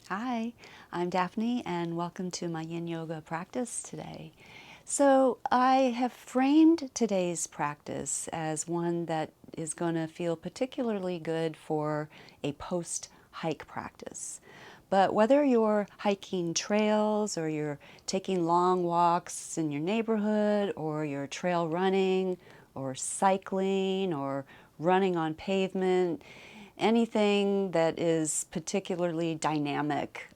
Hi, I'm Daphne and welcome to my Yin Yoga practice today. So I have framed today's practice as one that is going to feel particularly good for a post-hike practice. But whether you're hiking trails or you're taking long walks in your neighborhood or you're trail running or cycling or running on pavement, anything that is particularly dynamic,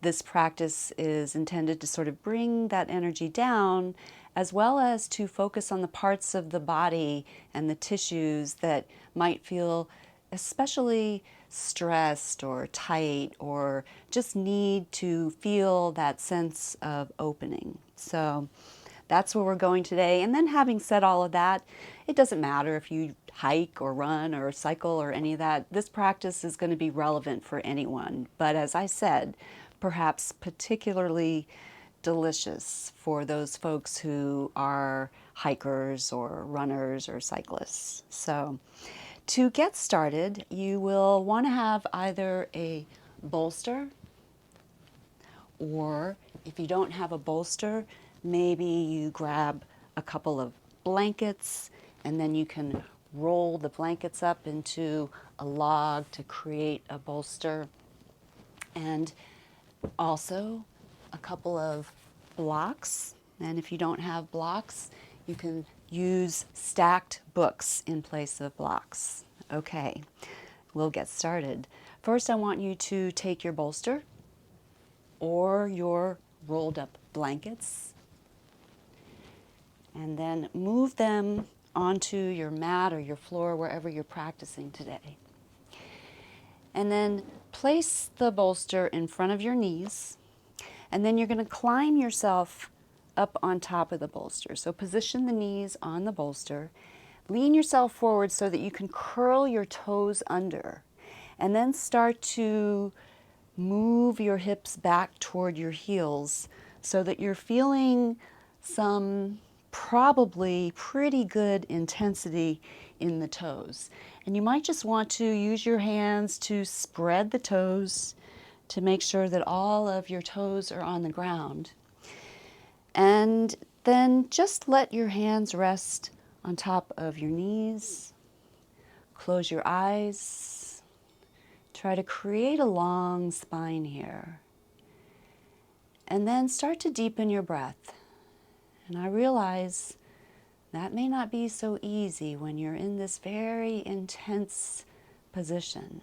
this practice is intended to sort of bring that energy down as well as to focus on the parts of the body and the tissues that might feel especially stressed or tight or just need to feel that sense of opening. So that's where we're going today. And then having said all of that, it doesn't matter if you hike or run or cycle or any of that. This practice is going to be relevant for anyone. But as I said, perhaps particularly delicious for those folks who are hikers or runners or cyclists. So to get started, you will want to have either a bolster, or if you don't have a bolster, maybe you grab a couple of blankets and then you can roll the blankets up into a log to create a bolster. And also a couple of blocks. And if you don't have blocks, you can use stacked books in place of blocks. Okay, we'll get started. First, I want you to take your bolster or your rolled up blankets and then move them onto your mat or your floor, wherever you're practicing today. And then place the bolster in front of your knees, and then you're going to climb yourself up on top of the bolster. So position the knees on the bolster, lean yourself forward so that you can curl your toes under, and then start to move your hips back toward your heels so that you're feeling some probably pretty good intensity in the toes. And you might just want to use your hands to spread the toes to make sure that all of your toes are on the ground. And then just let your hands rest on top of your knees. Close your eyes. Try to create a long spine here. And then start to deepen your breath. And I realize that may not be so easy when you're in this very intense position.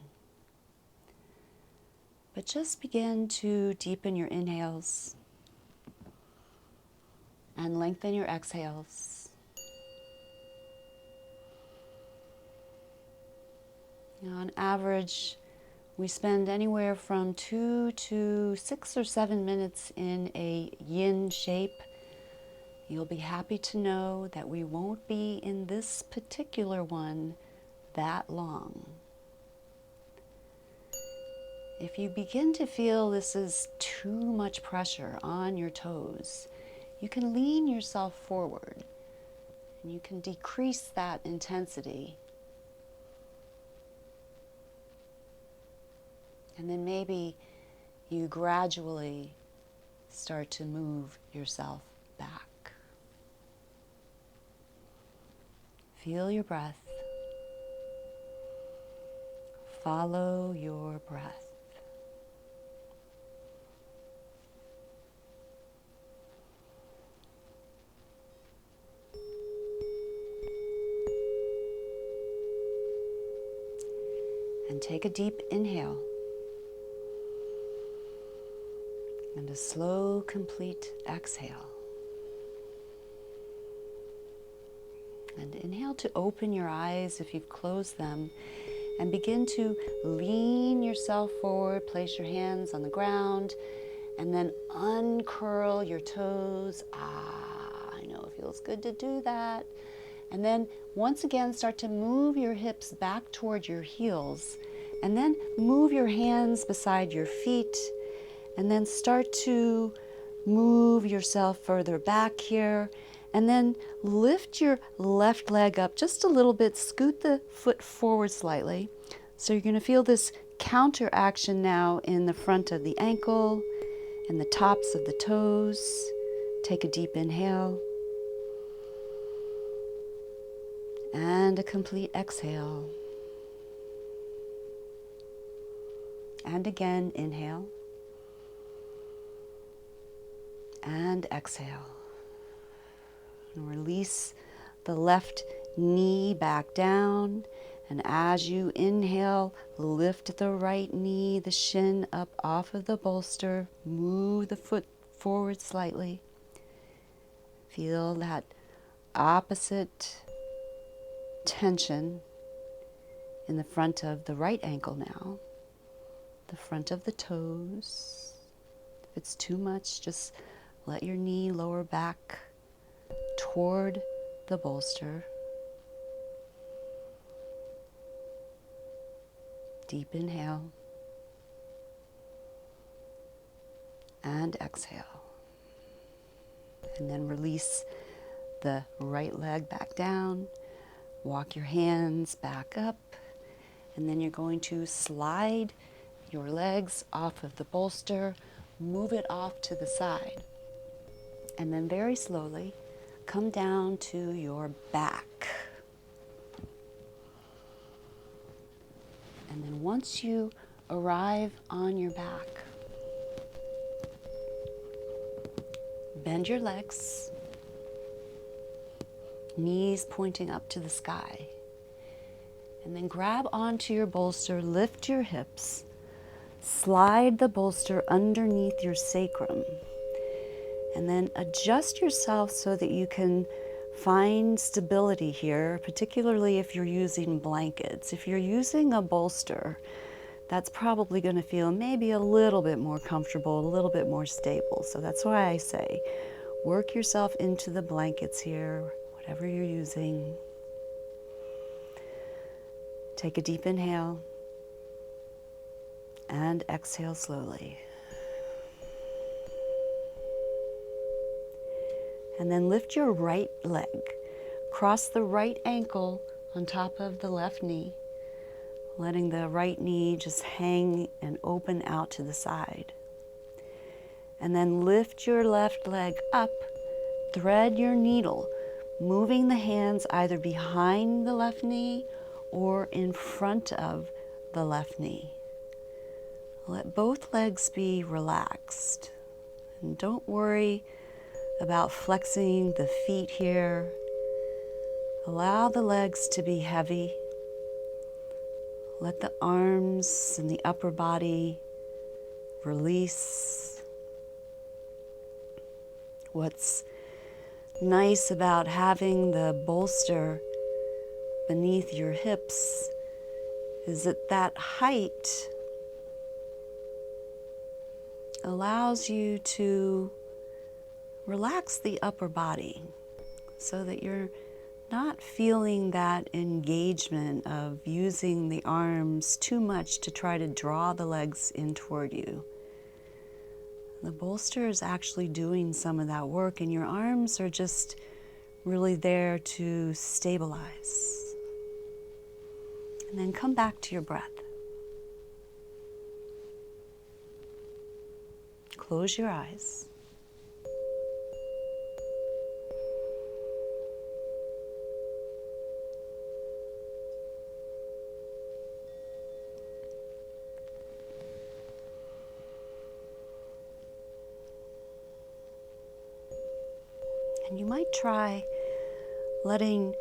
But just begin to deepen your inhales and lengthen your exhales. Now, on average, we spend anywhere from 2 to 6 or 7 minutes in a yin shape. You'll be happy to know that we won't be in this particular one that long. If you begin to feel this is too much pressure on your toes, you can lean yourself forward and you can decrease that intensity. And then maybe you gradually start to move yourself back. Feel your breath. Follow your breath. And take a deep inhale. And a slow, complete exhale. And inhale to open your eyes if you've closed them, and begin to lean yourself forward, place your hands on the ground, and then uncurl your toes. I know it feels good to do that. And then once again, start to move your hips back toward your heels, and then move your hands beside your feet, and then start to move yourself further back here. And then lift your left leg up just a little bit, scoot the foot forward slightly So you're going to feel this counter action now in the front of the ankle and the tops of the toes. Take a deep inhale and a complete exhale. And again, inhale and exhale. And release the left knee back down. And as you inhale, lift the right knee, the shin up off of the bolster. Move the foot forward slightly. Feel that opposite tension in the front of the right ankle now. The front of the toes. If it's too much, just let your knee lower back toward the bolster. Deep inhale and exhale. And then release the right leg back down. Walk your hands back up. And then you're going to slide your legs off of the bolster. Move it off to the side. And then very slowly come down to your back. And then once you arrive on your back, bend your legs, knees pointing up to the sky. And then grab onto your bolster, lift your hips, slide the bolster underneath your sacrum, and then adjust yourself so that you can find stability here, particularly if you're using blankets. If you're using a bolster, that's probably going to feel maybe a little bit more comfortable, a little bit more stable. So that's why I say, work yourself into the blankets here, whatever you're using. Take a deep inhale and exhale slowly. And then lift your right leg. Cross the right ankle on top of the left knee, letting the right knee just hang and open out to the side. And then lift your left leg up, thread your needle, moving the hands either behind the left knee or in front of the left knee. Let both legs be relaxed. And don't worry about flexing the feet here. Allow the legs to be heavy. Let the arms and the upper body release. What's nice about having the bolster beneath your hips is that that height allows you to relax the upper body so that you're not feeling that engagement of using the arms too much to try to draw the legs in toward you. The bolster is actually doing some of that work, and your arms are just really there to stabilize. And then come back to your breath. Close your eyes. And you might try letting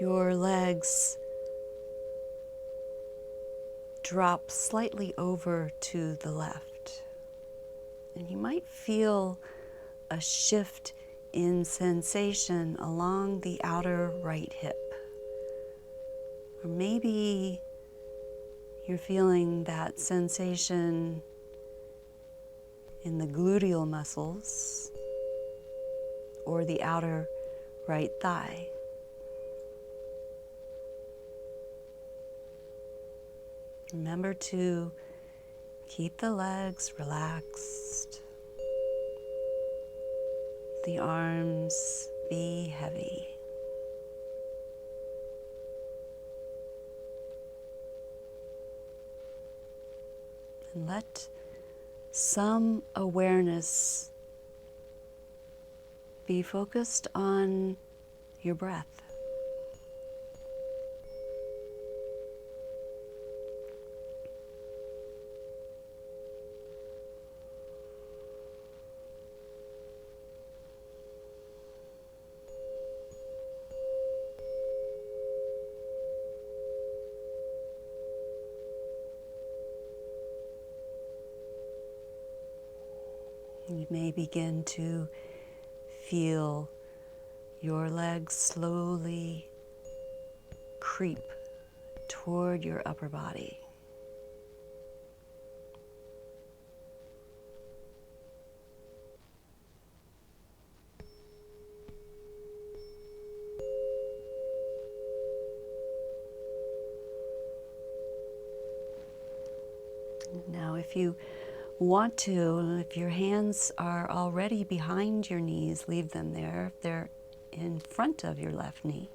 your legs drop slightly over to the left. And you might feel a shift in sensation along the outer right hip. Or maybe you're feeling that sensation in the gluteal muscles or the outer right thigh. Remember to keep the legs relaxed. The arms be heavy. And let some awareness be focused on your breath. You may begin to feel your legs slowly creep toward your upper body. Now, if you want to, if your hands are already behind your knees, leave them there. If they're in front of your left knee,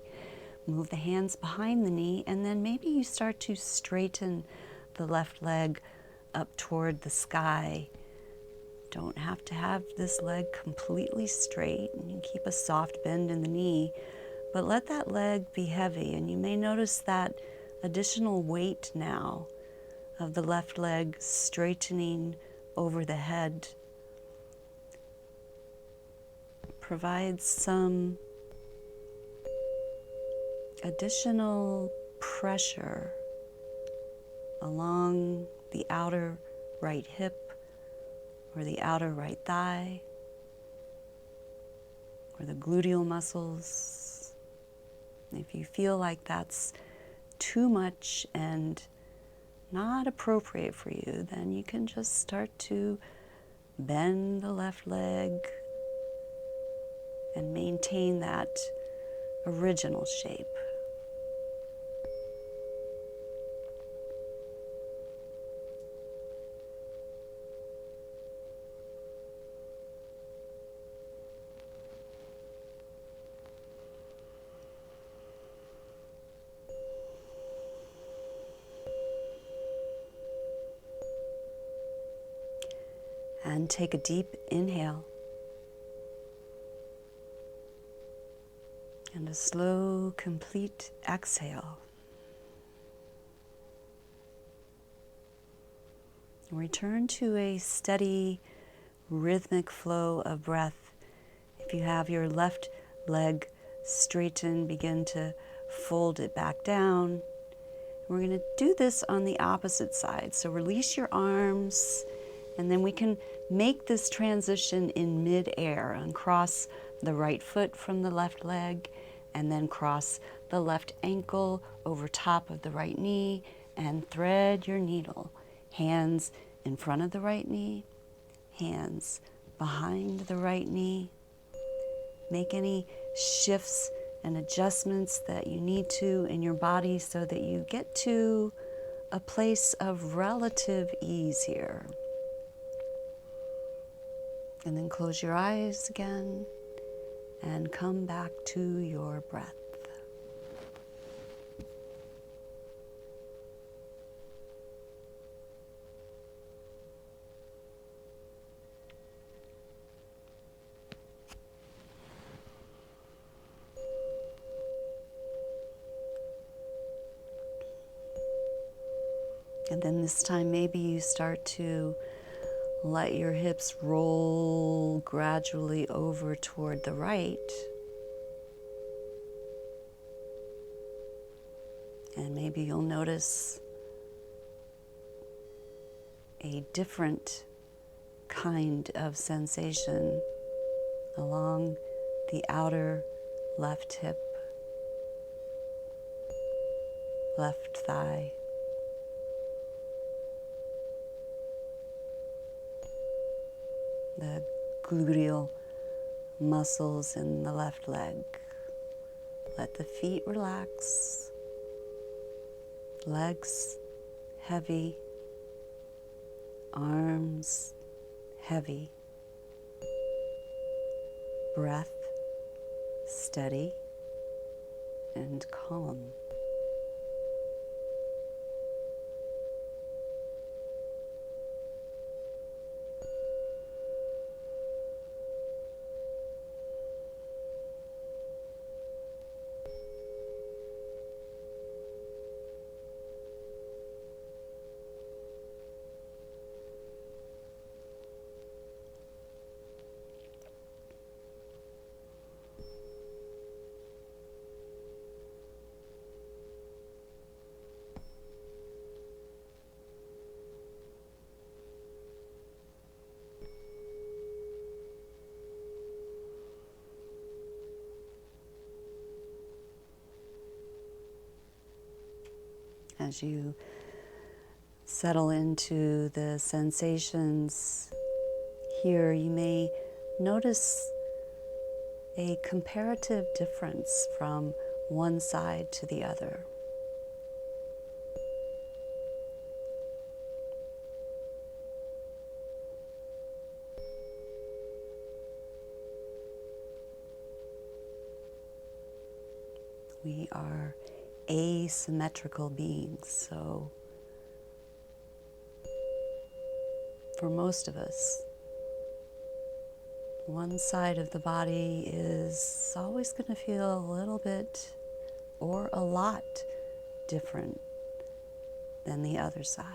move the hands behind the knee, and then maybe you start to straighten the left leg up toward the sky. Don't have to have this leg completely straight, and you keep a soft bend in the knee, but let that leg be heavy, and you may notice that additional weight now of the left leg straightening over the head provides some additional pressure along the outer right hip or the outer right thigh or the gluteal muscles. If you feel like that's too much and not appropriate for you, then you can just start to bend the left leg and maintain that original shape. And take a deep inhale and a slow, complete exhale. Return to a steady, rhythmic flow of breath. If you have your left leg straightened, begin to fold it back down. We're going to do this on the opposite side. So release your arms, and then we can make this transition in mid-air and cross the right foot from the left leg, and then cross the left ankle over top of the right knee and thread your needle. Hands in front of the right knee, hands behind the right knee. Make any shifts and adjustments that you need to in your body so that you get to a place of relative ease here. And then close your eyes again and come back to your breath. And then this time maybe you start to let your hips roll gradually over toward the right. And maybe you'll notice a different kind of sensation along the outer left hip, left thigh, the gluteal muscles in the left leg. Let the feet relax, legs heavy, arms heavy, breath steady and calm. as you settle into the sensations here, you may notice a comparative difference from one side to the other. We are asymmetrical beings, so for most of us, one side of the body is always going to feel a little bit or a lot different than the other side.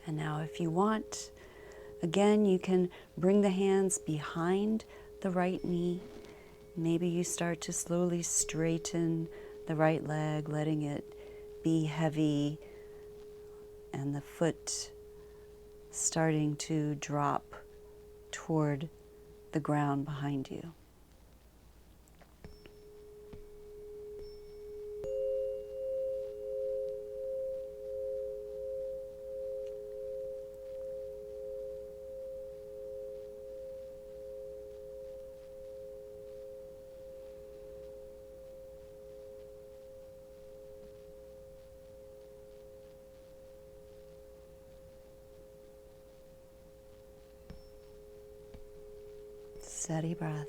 And now if you want, again, you can bring the hands behind the right knee. Maybe you start to slowly straighten the right leg, letting it be heavy, and the foot starting to drop toward the ground behind you. Steady breath,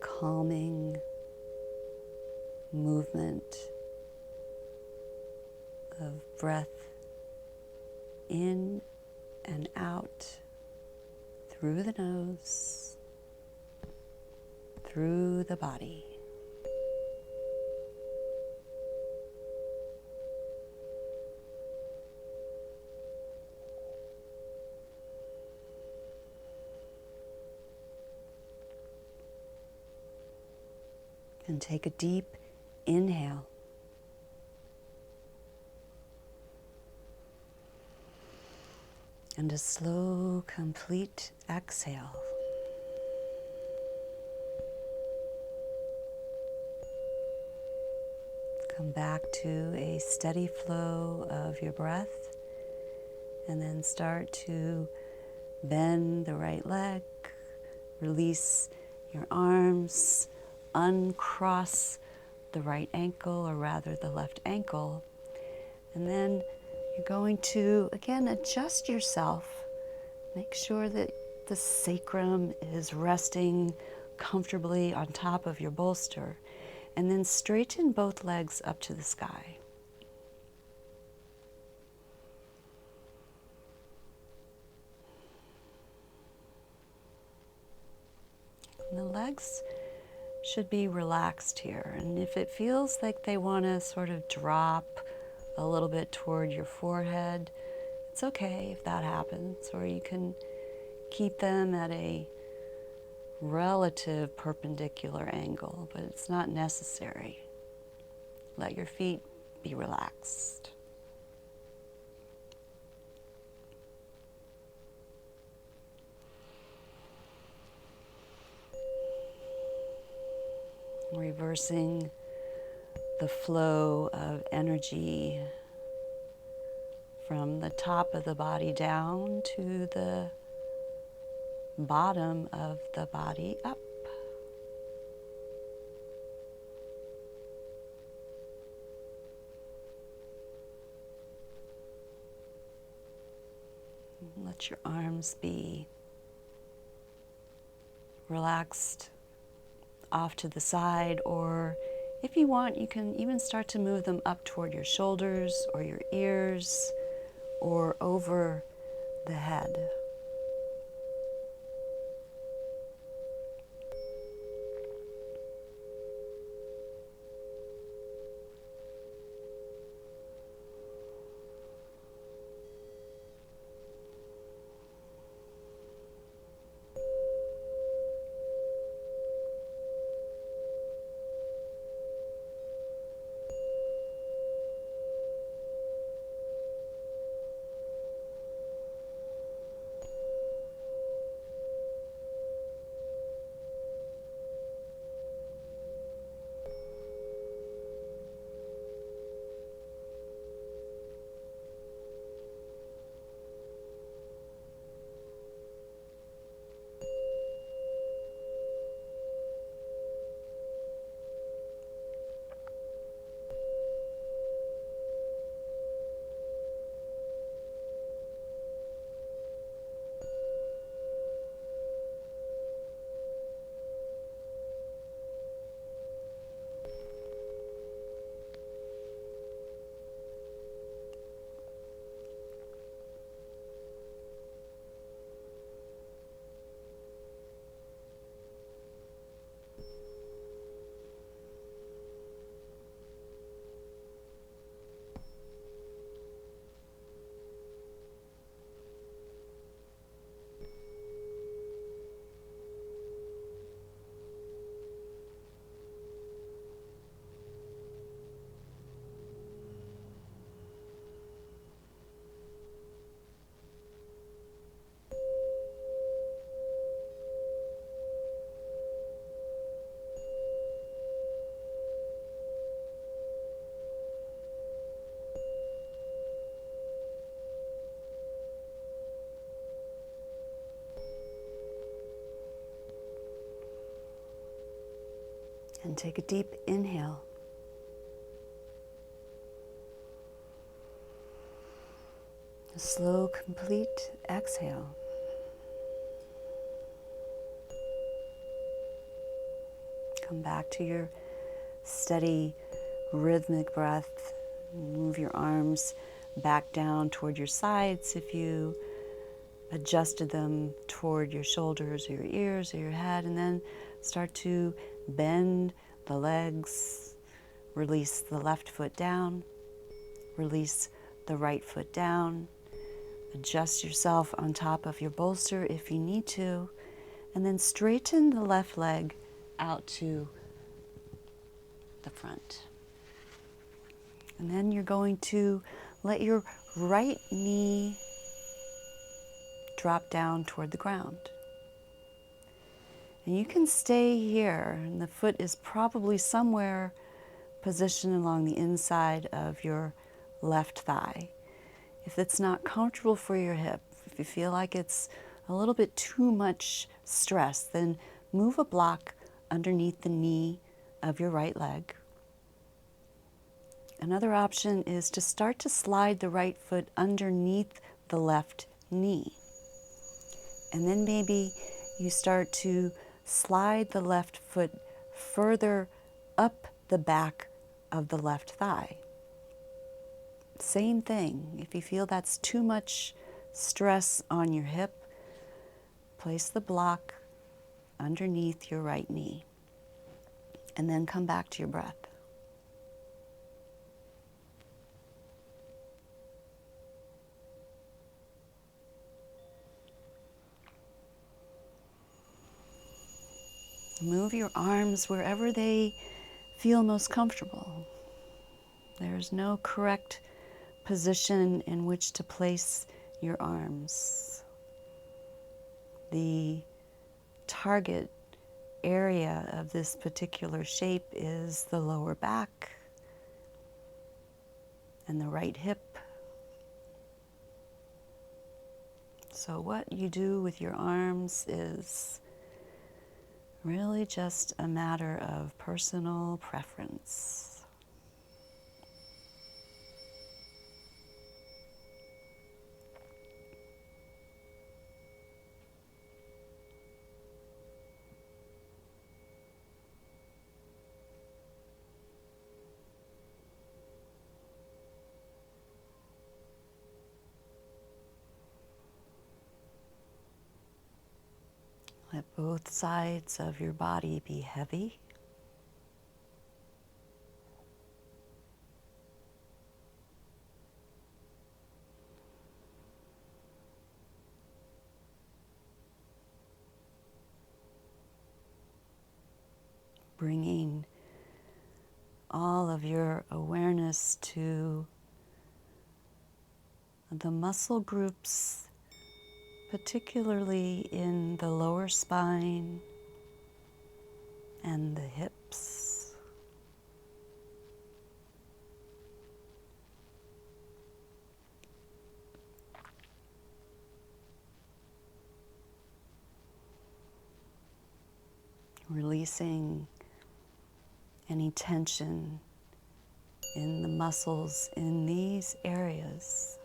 calming movement of breath in and out through the nose, through the body. And take a deep inhale. And a slow, complete exhale. Come back to a steady flow of your breath, and then start to bend the right leg, release your arms, uncross the right ankle, or rather the left ankle, and then you're going to, again, adjust yourself. Make sure that the sacrum is resting comfortably on top of your bolster, and then straighten both legs up to the sky. And the legs should be relaxed here, and if it feels like they want to sort of drop a little bit toward your forehead, it's okay if that happens, or you can keep them at a relative perpendicular angle, but it's not necessary. Let your feet be relaxed. Reversing the flow of energy from the top of the body down to the bottom of the body up. Let your arms be relaxed off to the side, or if you want, you can even start to move them up toward your shoulders or your ears or over the head. And take a deep inhale. A slow, complete exhale. Come back to your steady, rhythmic breath. Move your arms back down toward your sides if you adjusted them toward your shoulders or your ears or your head, and then start to bend the legs. Release the left foot down. Release the right foot down. Adjust yourself on top of your bolster if you need to, and then straighten the left leg out to the front. And then you're going to let your right knee drop down toward the ground. And you can stay here, and the foot is probably somewhere positioned along the inside of your left thigh. If it's not comfortable for your hip, if you feel like it's a little bit too much stress, then move a block underneath the knee of your right leg. Another option is to start to slide the right foot underneath the left knee. And then maybe you start to slide the left foot further up the back of the left thigh. Same thing. If you feel that's too much stress on your hip, place the block underneath your right knee. And then come back to your breath. Move your arms wherever they feel most comfortable. There's no correct position in which to place your arms. The target area of this particular shape is the lower back and the right hip. So what you do with your arms is really just a matter of personal preference. Let both sides of your body be heavy. Bringing all of your awareness to the muscle groups, particularly in the lower spine and the hips. Releasing any tension in the muscles in these areas.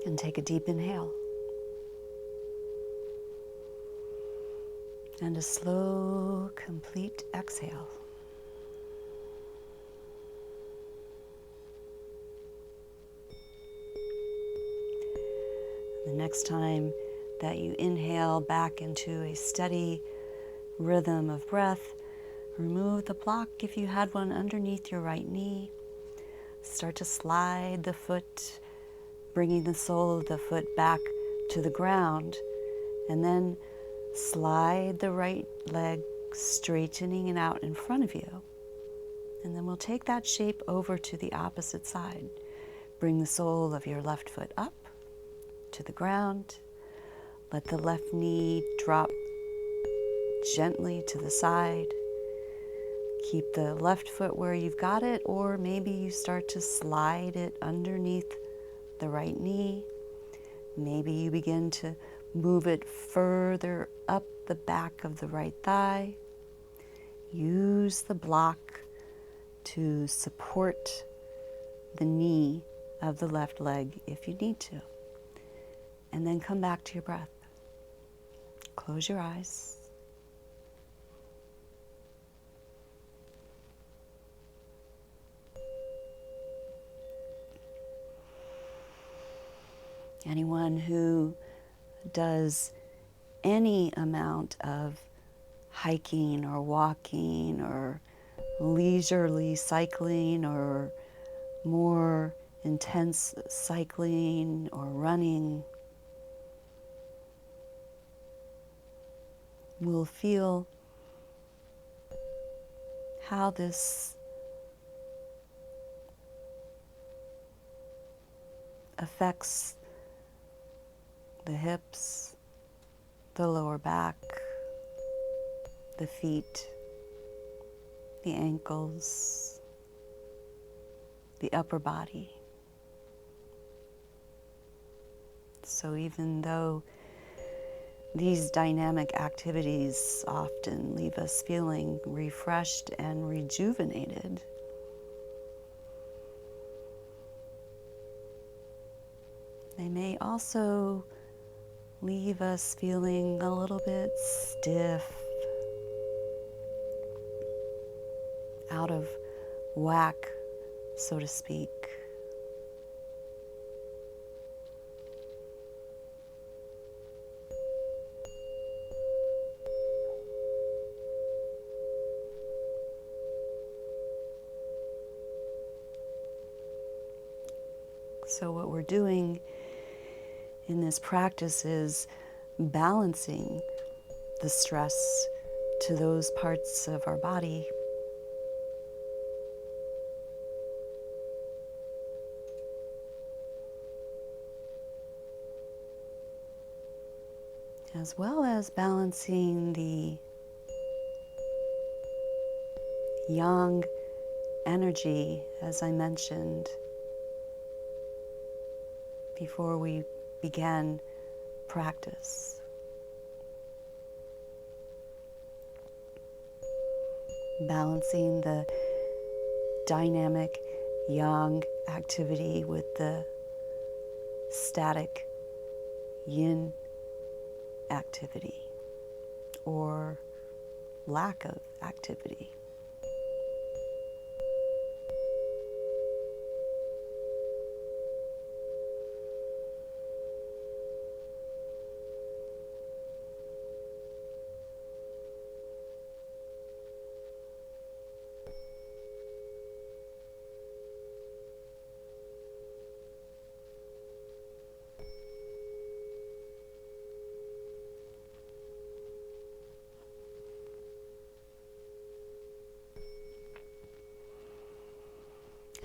And take a deep inhale. And a slow, complete exhale. The next time that you inhale back into a steady rhythm of breath, remove the block if you had one underneath your right knee. Start to slide the foot, bringing the sole of the foot back to the ground, and then slide the right leg, straightening it out in front of you. And then we'll take that shape over to the opposite side. Bring the sole of your left foot up to the ground. Let the left knee drop gently to the side. Keep the left foot where you've got it, or maybe you start to slide it underneath the right knee. Maybe you begin to move it further up the back of the right thigh. Use the block to support the knee of the left leg if you need to. And then come back to your breath. Close your eyes. Anyone who does any amount of hiking or walking or leisurely cycling or more intense cycling or running will feel how this affects the hips, the lower back, the feet, the ankles, the upper body. So even though these dynamic activities often leave us feeling refreshed and rejuvenated, they may also leave us feeling a little bit stiff, out of whack, so to speak. So what we're doing in this practice is balancing the stress to those parts of our body as well as balancing the yang energy, as I mentioned before we began practice. Balancing the dynamic yang activity with the static yin activity or lack of activity.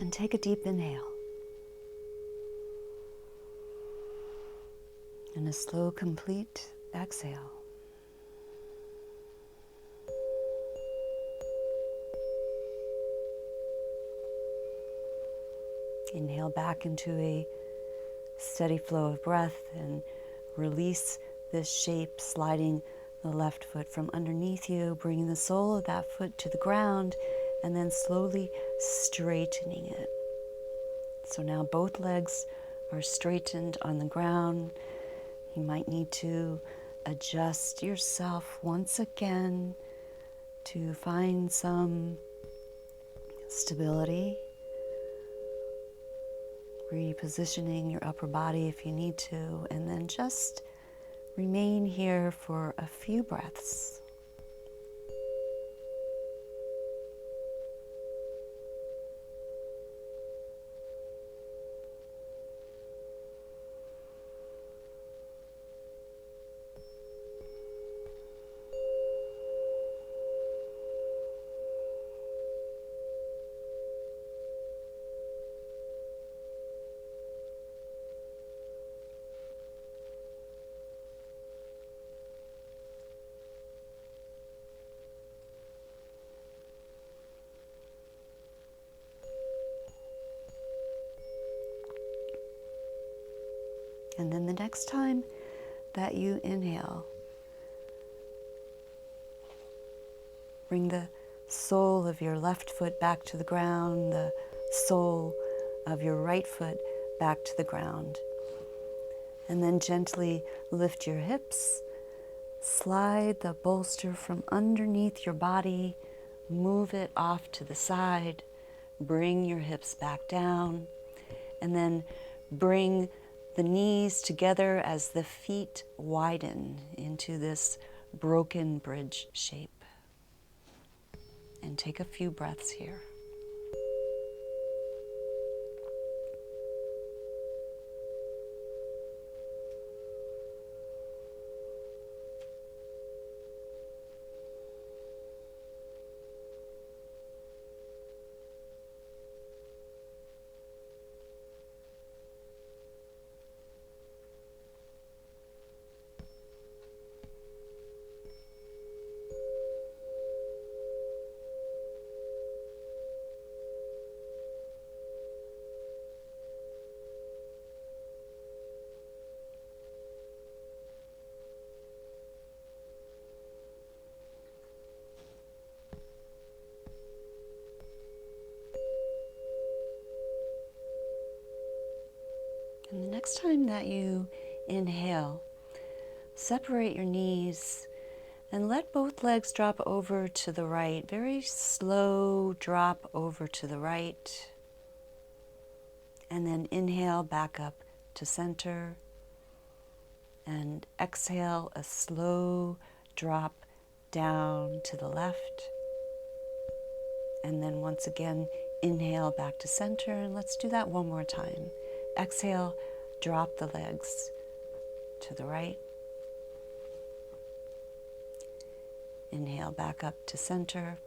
And take a deep inhale. And a slow, complete exhale. Inhale back into a steady flow of breath and release this shape, sliding the left foot from underneath you, bringing the sole of that foot to the ground, and then slowly straightening it. So now both legs are straightened on the ground. You might need to adjust yourself once again to find some stability, repositioning your upper body if you need to, and then just remain here for a few breaths. And then the next time that you inhale, bring the sole of your left foot back to the ground, the sole of your right foot back to the ground. And then gently lift your hips, slide the bolster from underneath your body, move it off to the side, bring your hips back down, and then bring the knees together as the feet widen into this broken bridge shape. And take a few breaths here. And the next time that you inhale, separate your knees and let both legs drop over to the right. Very slow drop over to the right. And then inhale back up to center. And exhale a slow drop down to the left. And then once again, inhale back to center. And let's do that one more time. Exhale, drop the legs to the right. Inhale back up to center.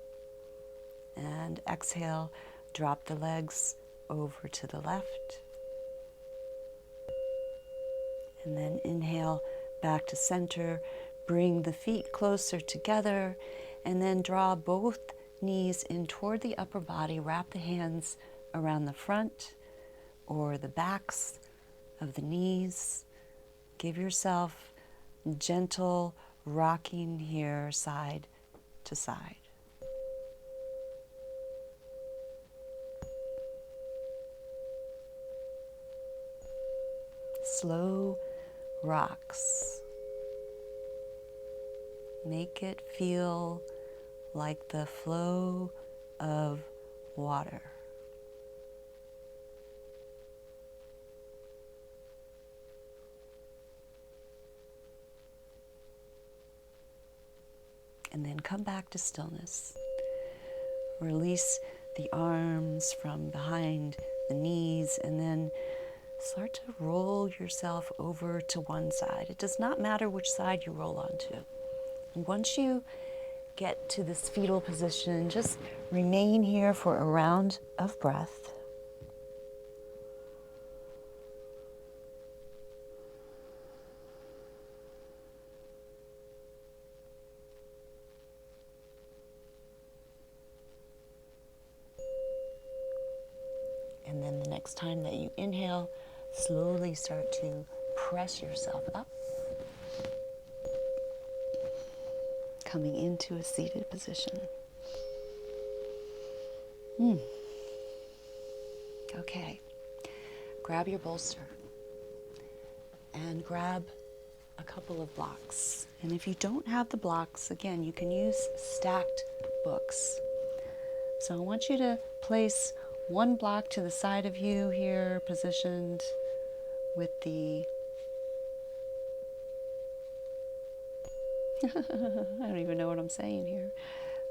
And exhale, drop the legs over to the left. And then inhale back to center. Bring the feet closer together. And then draw both knees in toward the upper body. Wrap the hands around the front or the backs of the knees. Give yourself gentle rocking here, side to side. Slow rocks. Make it feel like the flow of water. And then come back to stillness. Release the arms from behind the knees and then start to roll yourself over to one side. It does not matter which side you roll onto. And once you get to this fetal position, just remain here for a round of breath. And then the next time that you inhale, slowly start to press yourself up, coming into a seated position. Okay, grab your bolster and grab a couple of blocks. And if you don't have the blocks, again, you can use stacked books. So I want you to place one block to the side of you here, positioned with the I don't even know what I'm saying here.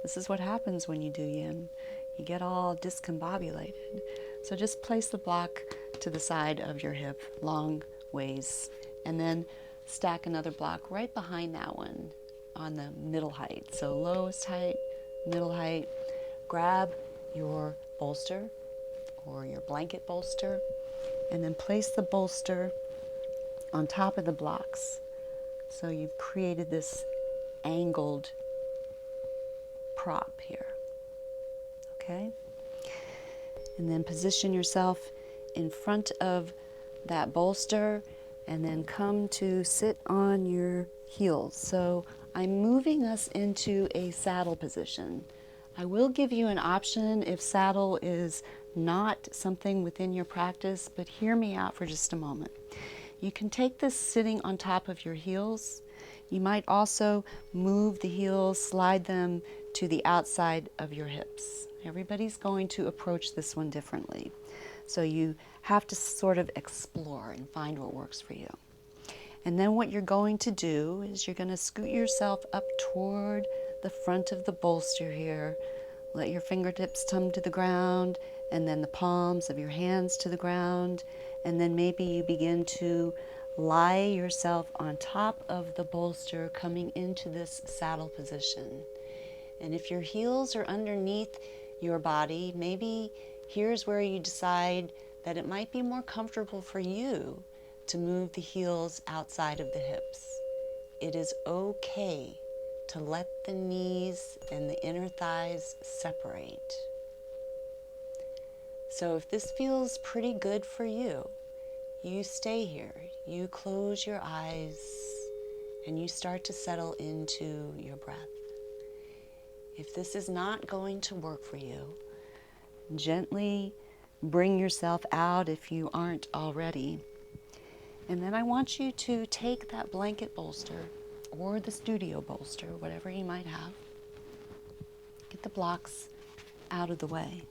This is what happens when you do yin. You get all discombobulated. So just place the block to the side of your hip, long ways, and then stack another block right behind that one on the middle height. So lowest height, middle height. Grab your bolster or your blanket bolster, and then place the bolster on top of the blocks. So you've created this angled prop here. Okay? And then position yourself in front of that bolster and then come to sit on your heels. So I'm moving us into a saddle position. I will give you an option if saddle is not something within your practice, but hear me out for just a moment. You can take this sitting on top of your heels. You might also move the heels, slide them to the outside of your hips. Everybody's going to approach this one differently. So you have to sort of explore and find what works for you. And then what you're going to do is you're going to scoot yourself up toward the front of the bolster here. Let your fingertips come to the ground, and then the palms of your hands to the ground. And then maybe you begin to lie yourself on top of the bolster, coming into this saddle position. And if your heels are underneath your body, maybe here's where you decide that it might be more comfortable for you to move the heels outside of the hips. It is okay to let the knees and the inner thighs separate. So if this feels pretty good for you, you stay here. You close your eyes and you start to settle into your breath. If this is not going to work for you, gently bring yourself out if you aren't already. And then I want you to take that blanket bolster or the studio bolster, whatever you might have. Get the blocks out of the way.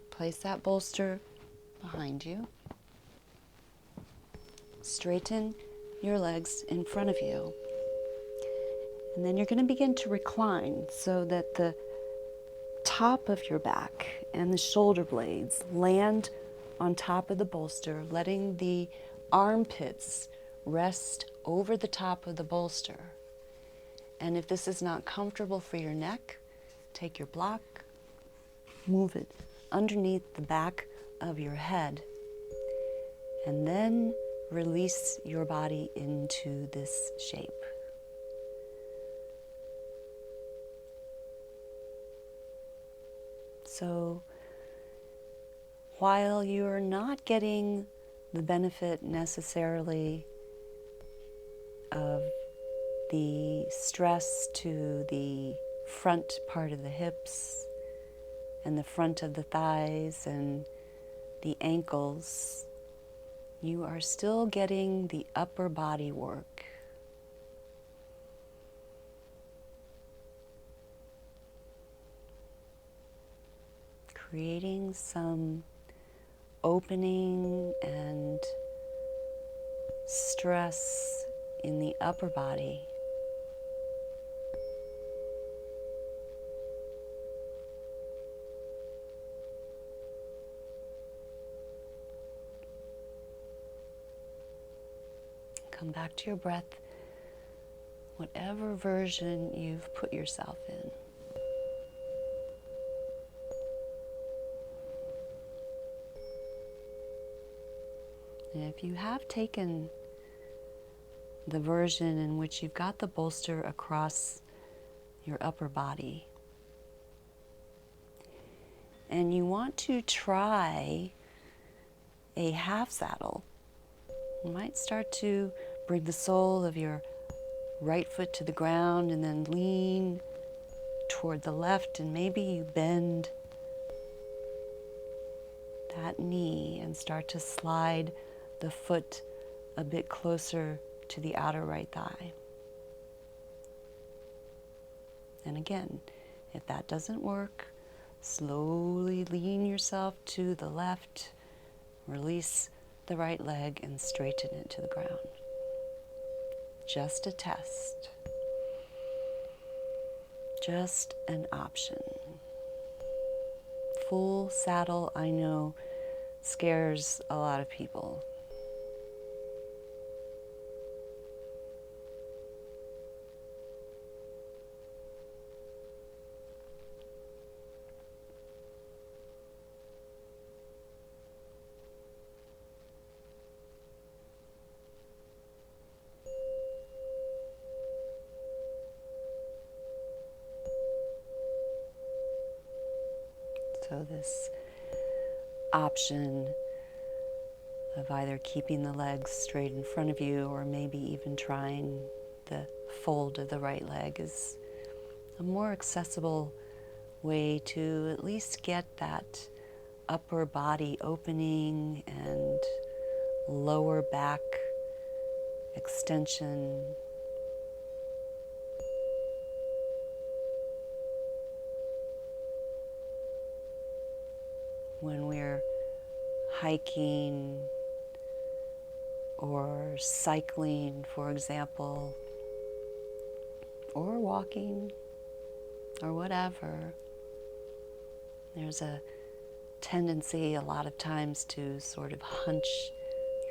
Place that bolster behind you. Straighten your legs in front of you. And then you're going to begin to recline so that the top of your back and the shoulder blades land on top of the bolster, letting the armpits rest over the top of the bolster. And if this is not comfortable for your neck, take your block, move it underneath the back of your head, and then release your body into this shape. So while you're not getting the benefit necessarily of the stress to the front part of the hips and the front of the thighs and the ankles, you are still getting the upper body work. Creating some opening and stress in the upper body. Come back to your breath, whatever version you've put yourself in. And if you have taken the version in which you've got the bolster across your upper body, and you want to try a half saddle, you might start to bring the sole of your right foot to the ground and then lean toward the left, and maybe you bend that knee and start to slide the foot a bit closer to the outer right thigh. And again, if that doesn't work, slowly lean yourself to the left, release the right leg and straighten it to the ground. Just a test. Just an option. Full saddle, I know, scares a lot of people. So this option of either keeping the legs straight in front of you or maybe even trying the fold of the right leg is a more accessible way to at least get that upper body opening and lower back extension. When we're hiking or cycling, for example, or walking or whatever, there's a tendency a lot of times to sort of hunch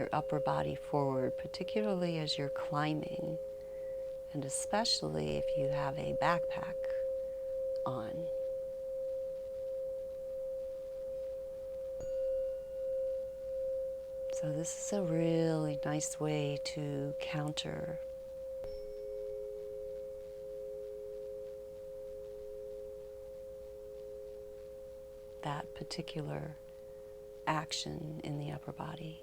your upper body forward, particularly as you're climbing, and especially if you have a backpack on. So this is a really nice way to counter that particular action in the upper body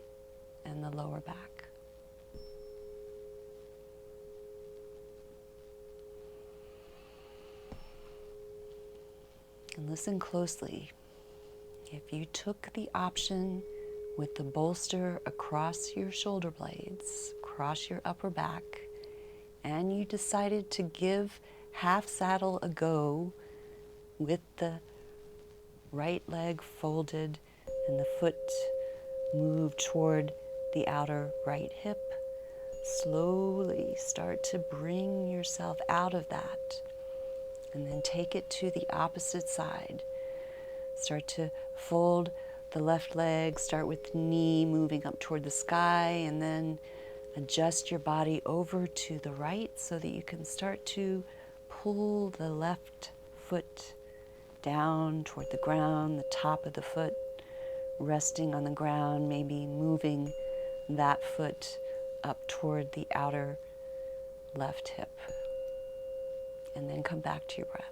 and the lower back. And listen closely. If you took the option with the bolster across your shoulder blades, across your upper back, and you decided to give half saddle a go with the right leg folded and the foot moved toward the outer right hip, slowly start to bring yourself out of that and then take it to the opposite side. Start to fold the left leg, start with the knee moving up toward the sky, and then adjust your body over to the right so that you can start to pull the left foot down toward the ground, the top of the foot resting on the ground, maybe moving that foot up toward the outer left hip. And then come back to your breath.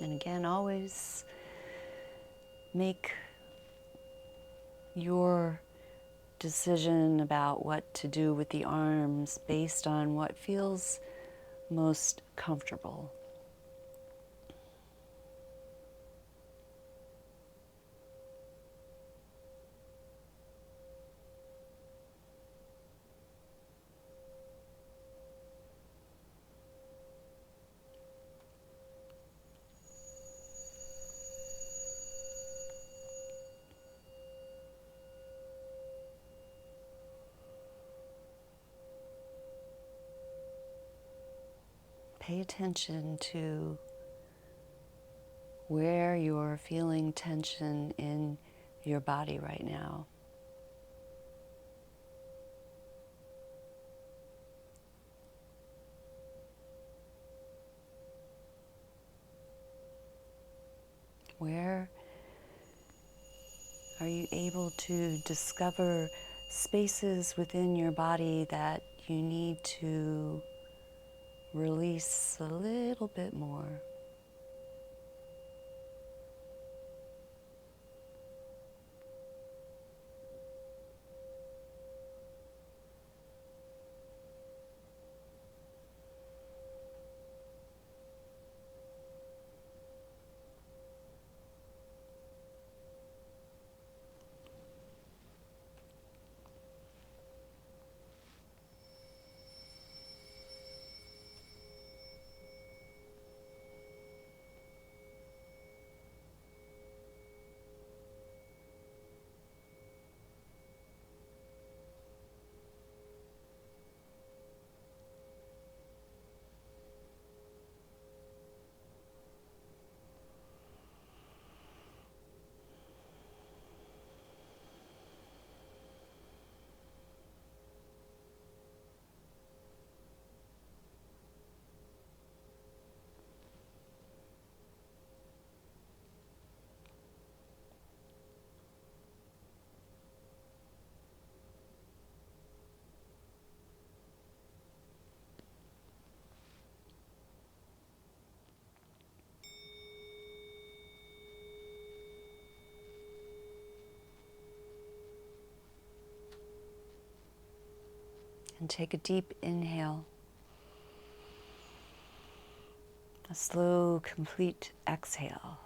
And again, always make your decision about what to do with the arms based on what feels most comfortable. Pay attention to where you're feeling tension in your body right now. Where Are you able to discover spaces within your body that you need to release a little bit more? And take a deep inhale, a slow, complete exhale.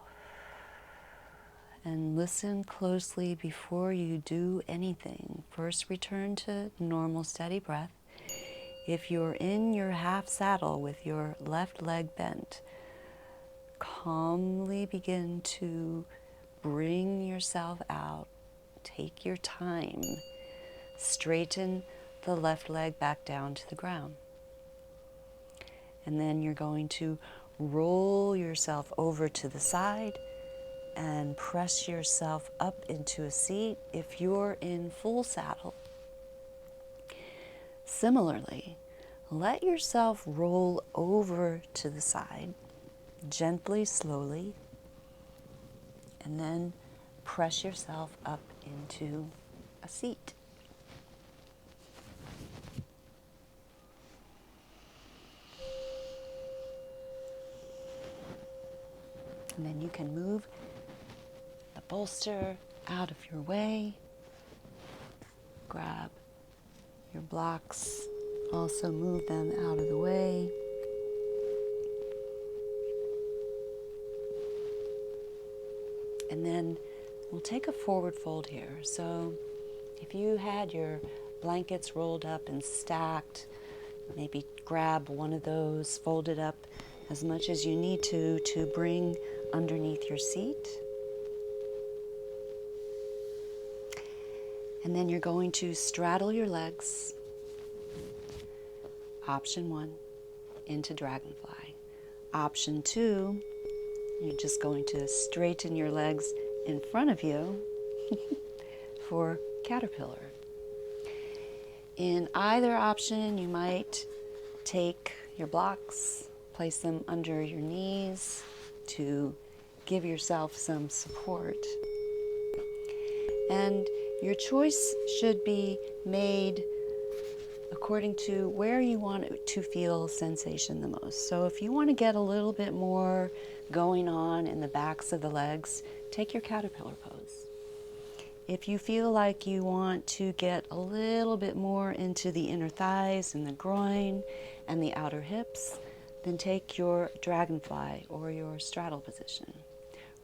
And listen closely before you do anything. First, return to normal, steady breath. If you're in your half saddle with your left leg bent, calmly begin to bring yourself out. Take your time. Straighten the left leg back down to the ground. And then you're going to roll yourself over to the side and press yourself up into a seat if you're in full saddle. Similarly, let yourself roll over to the side, gently, slowly, and then press yourself up into a seat. And then you can move the bolster out of your way. Grab your blocks, also move them out of the way. And then we'll take a forward fold here. So if you had your blankets rolled up and stacked, maybe grab one of those, fold it up as much as you need to bring underneath your seat. And then you're going to straddle your legs. Option 1, into dragonfly. Option 2, you're just going to straighten your legs in front of you for caterpillar. In either option, you might take your blocks, place them under your knees to give yourself some support. And your choice should be made according to where you want to feel sensation the most. So if you want to get a little bit more going on in the backs of the legs, take your caterpillar pose. If you feel like you want to get a little bit more into the inner thighs and the groin and the outer hips, then take your dragonfly or your straddle position.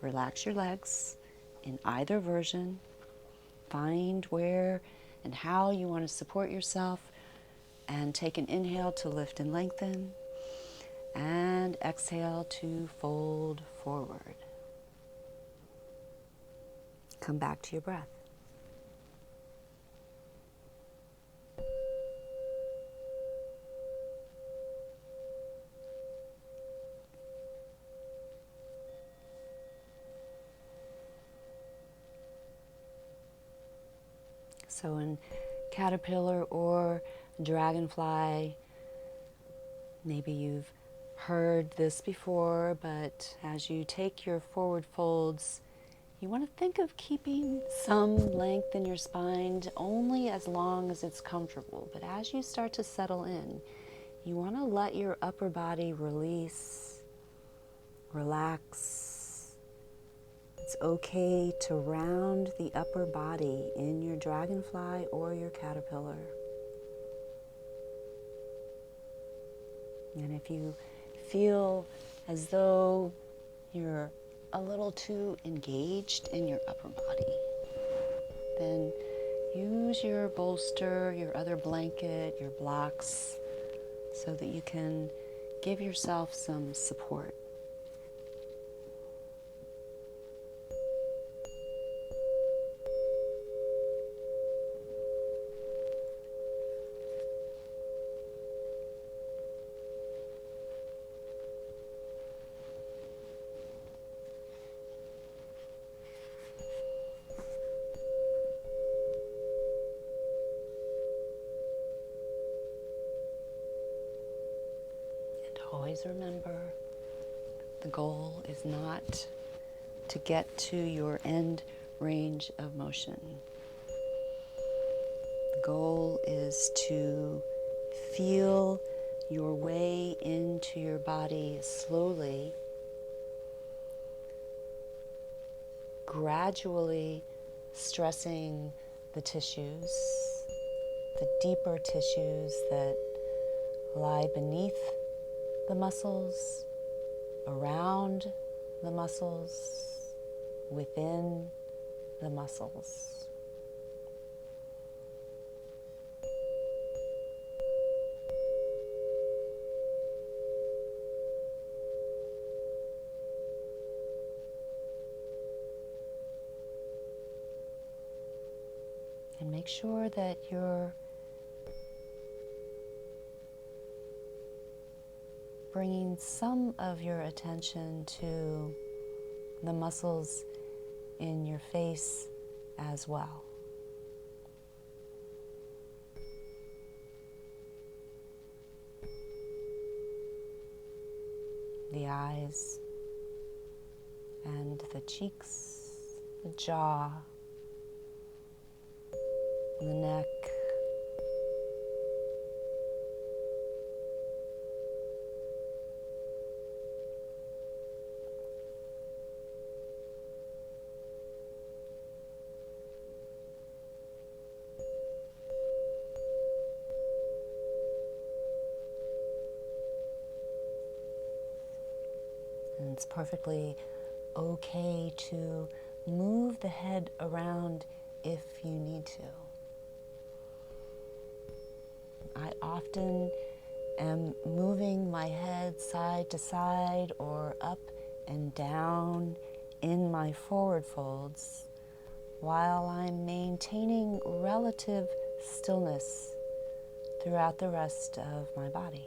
Relax your legs in either version. Find where and how you want to support yourself, and take an inhale to lift and lengthen, and exhale to fold forward. Come back to your breath. So in caterpillar or dragonfly, maybe you've heard this before, but as you take your forward folds, You want to think of keeping some length in your spine only as long as it's comfortable. But as you start to settle in, you want to let your upper body release, relax. It's okay to round the upper body in your dragonfly or your caterpillar. And if you feel as though you're a little too engaged in your upper body, then use your bolster, your other blanket, your blocks, so that you can give yourself some support. Always remember, the goal is not to get to your end range of motion. The goal is to feel your way into your body slowly, gradually stressing the tissues, the deeper tissues that lie beneath the muscles, around the muscles, within the muscles. And make sure that you're bringing some of your attention to the muscles in your face as well. The eyes and the cheeks, the jaw, the neck, and it's perfectly okay to move the head around if you need to. I often am moving my head side to side or up and down in my forward folds while I'm maintaining relative stillness throughout the rest of my body.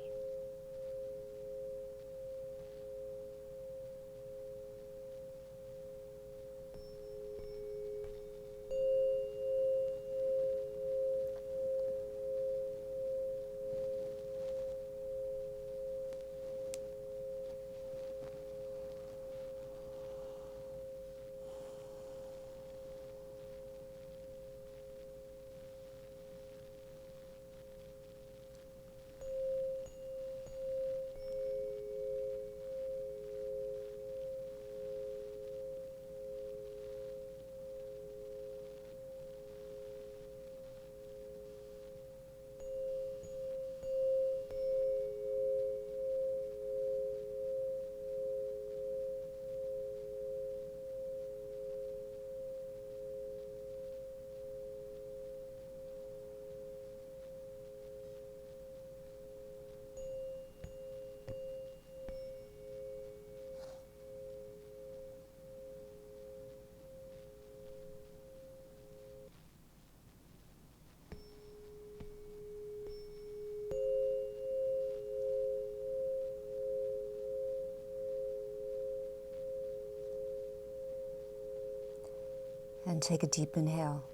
And take a deep inhale.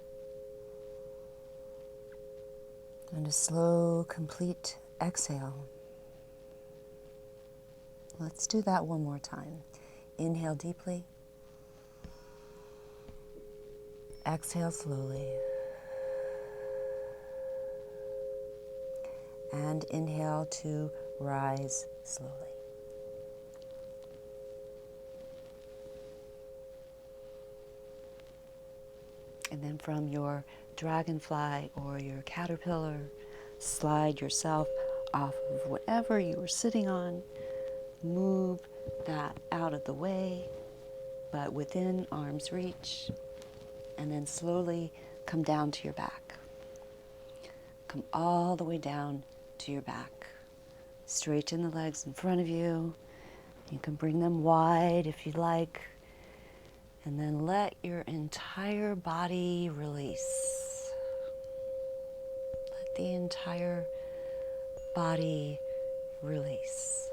And a slow, complete exhale. Let's do that one more time. Inhale deeply. Exhale slowly. And inhale to rise slowly. And then from your dragonfly or your caterpillar, slide yourself off of whatever you were sitting on. Move that out of the way, but within arm's reach. And then slowly come down to your back. Come all the way down to your back. Straighten the legs in front of you. You can bring them wide if you like. And then let your entire body release. Let the entire body release.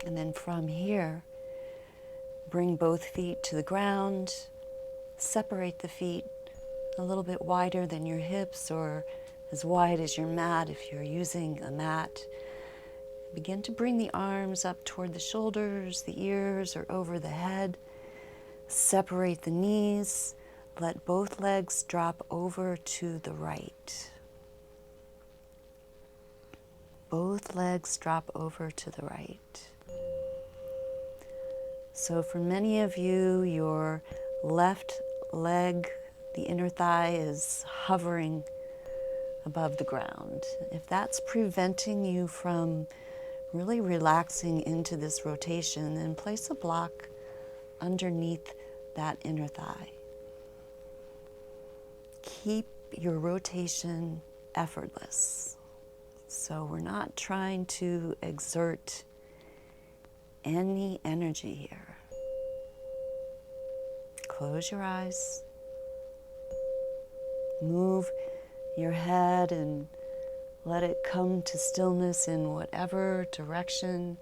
And then from here, bring both feet to the ground. Separate the feet a little bit wider than your hips or as wide as your mat if you're using a mat. Begin to bring the arms up toward the shoulders, the ears, or over the head. Separate the knees. Let both legs drop over to the right. Both legs drop over to the right. So for many of you, your left leg, the inner thigh, is hovering above the ground. If that's preventing you from really relaxing into this rotation, then place a block underneath that inner thigh. Keep your rotation effortless. So we're not trying to exert any energy here. Close your eyes. Move your head and let it come to stillness in whatever direction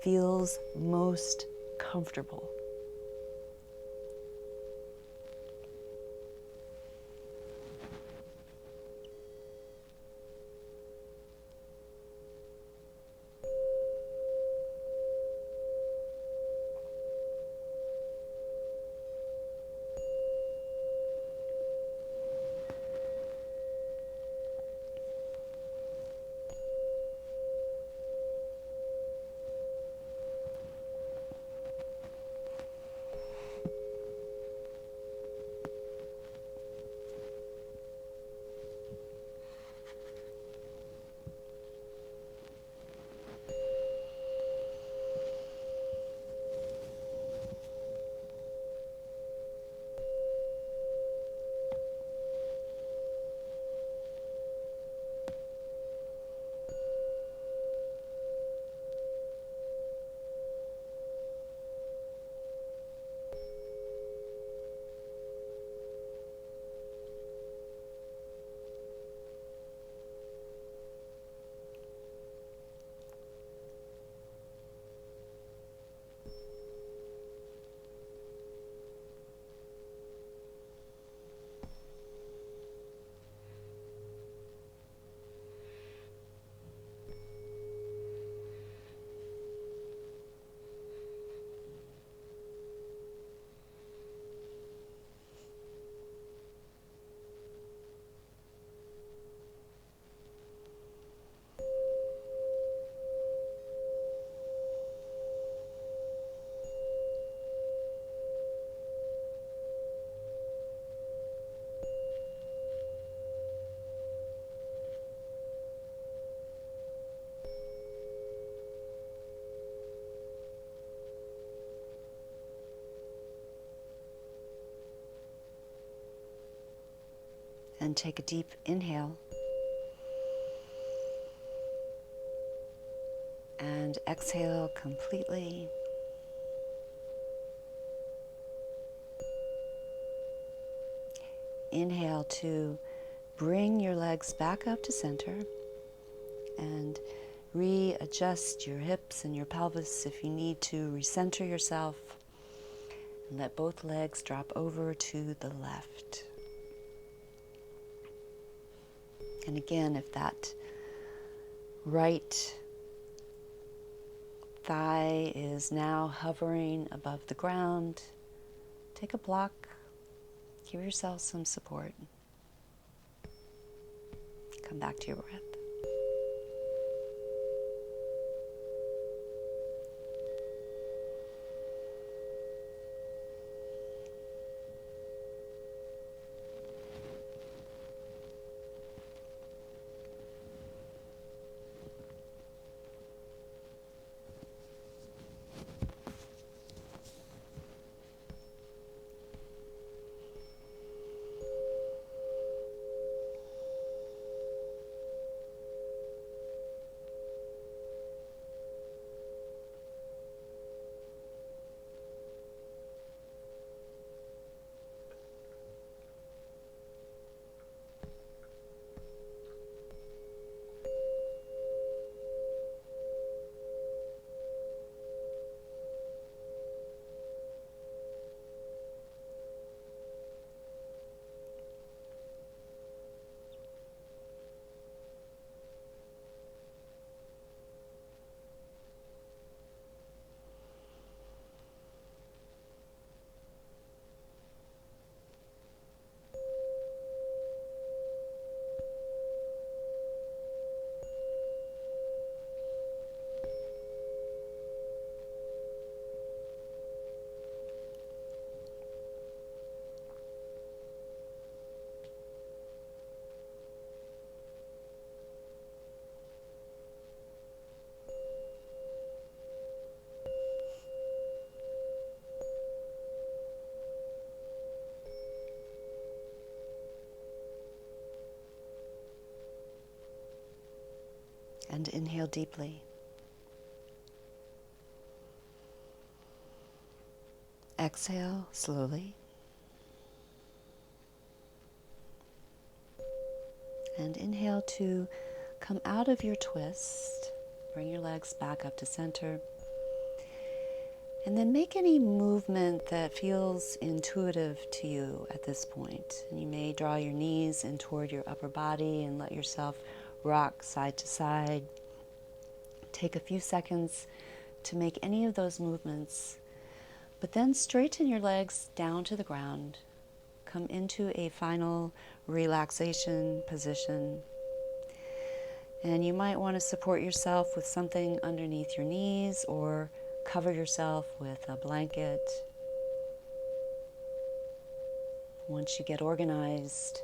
feels most comfortable. And take a deep inhale. And exhale completely. Inhale to bring your legs back up to center and readjust your hips and your pelvis if you need to recenter yourself. And let both legs drop over to the left. And again, if that right thigh is now hovering above the ground, take a block, give yourself some support. Come back to your breath. And inhale deeply. Exhale slowly. And inhale to come out of your twist. Bring your legs back up to center. And then make any movement that feels intuitive to you at this point. And you may draw your knees in toward your upper body and let yourself rock side to side. Take a few seconds to make any of those movements, but then straighten your legs down to the ground. Come into a final relaxation position. And you might want to support yourself with something underneath your knees or cover yourself with a blanket. Once you get organized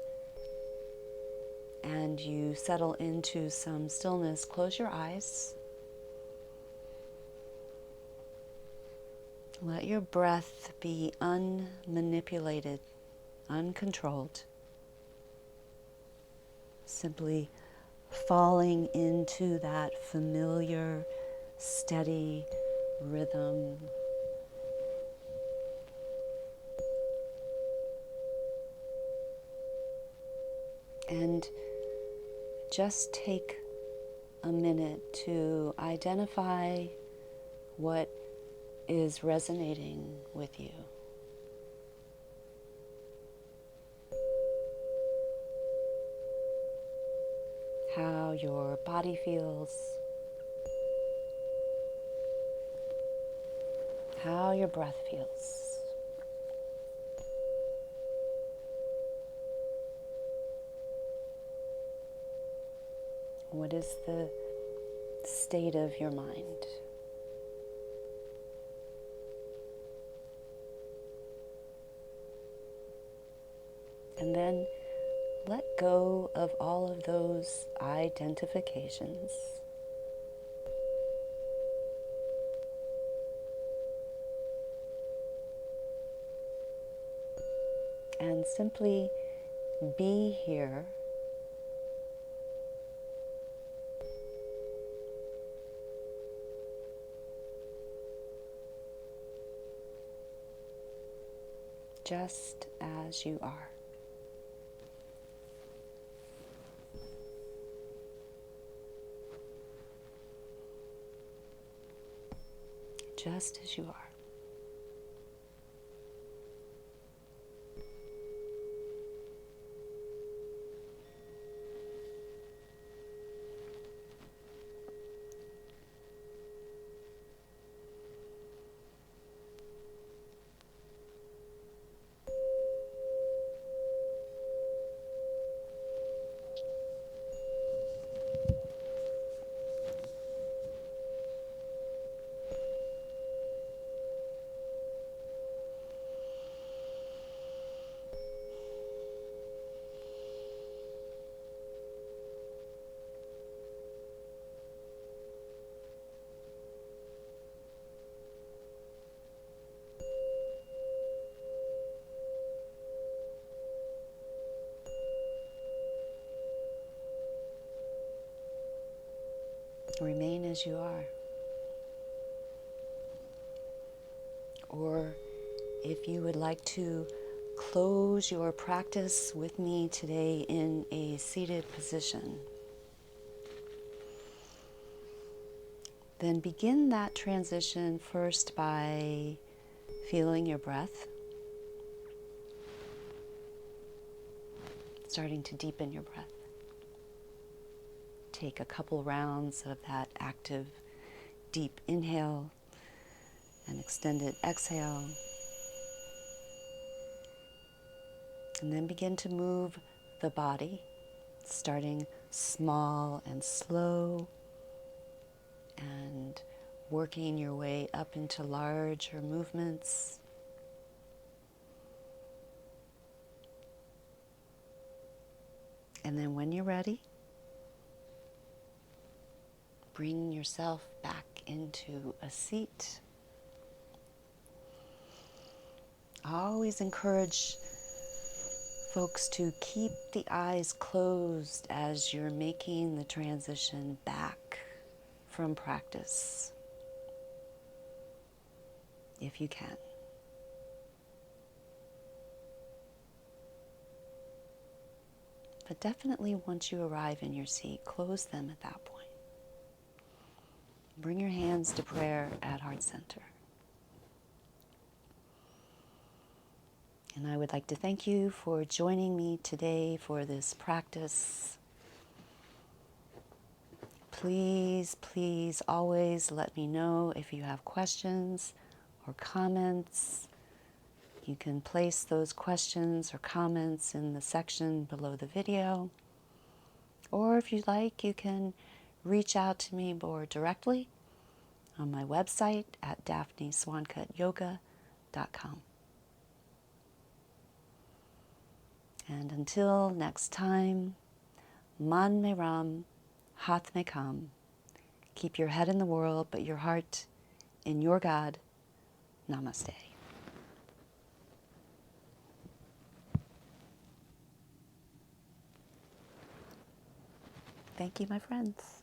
and you settle into some stillness, close your eyes. Let your breath be unmanipulated, uncontrolled. Simply falling into that familiar, steady rhythm. And just take a minute to identify what is resonating with you. How your body feels, how your breath feels. What is the state of your mind? And then let go of all of those identifications. And simply be here just as you are. Just as you are. Remain as you are. Or if you would like to close your practice with me today in a seated position, then begin that transition first by feeling your breath, starting to deepen your breath. Take a couple rounds of that active, deep inhale and extended exhale. And then begin to move the body, starting small and slow and working your way up into larger movements. And then when you're ready, bring yourself back into a seat. I always encourage folks to keep the eyes closed as you're making the transition back from practice, if you can. But definitely once you arrive in your seat, close them at that point. Bring your hands to prayer at heart center. And I would like to thank you for joining me today for this practice. Please, please always let me know if you have questions or comments. You can place those questions or comments in the section below the video. Or if you'd like, you can reach out to me more directly on my website at daphneswancuttyoga.com. And until next time, Man me ram, hath me kam. Keep your head in the world, but your heart in your God. Namaste. Thank you, my friends.